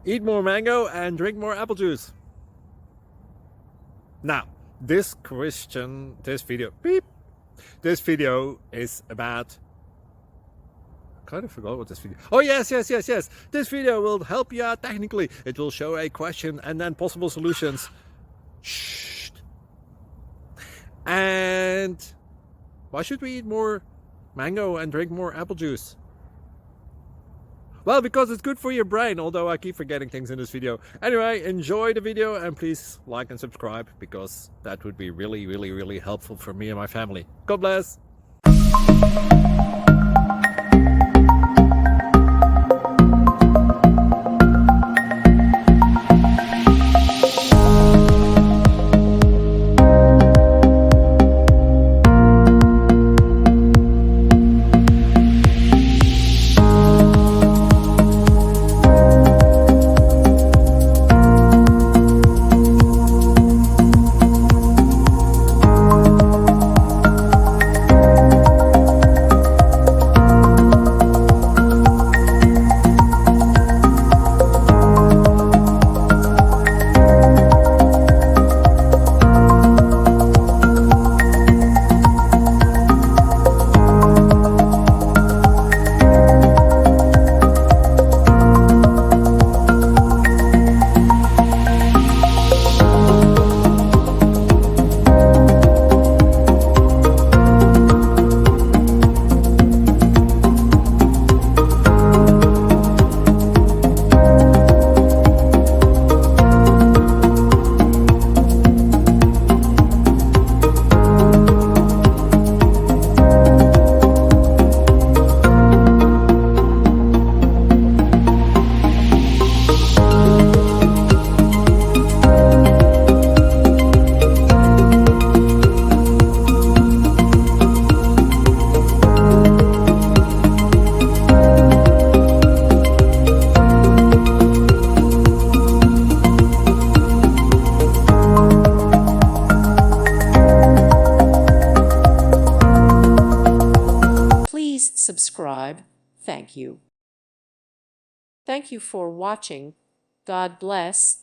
Eat more mango and drink more apple juice. Now, this video is about, I kind of forgot what this video. Oh yes. This video will help you out technically. It will show a question and then possible solutions. Shh. And why should we eat more mango and drink more apple juice? Well, because it's good for your brain, although I keep forgetting things in this video. Anyway, enjoy the video and please like and subscribe, because that would be really helpful for me and my family. God bless! Subscribe. Thank you. Thank you for watching. God bless.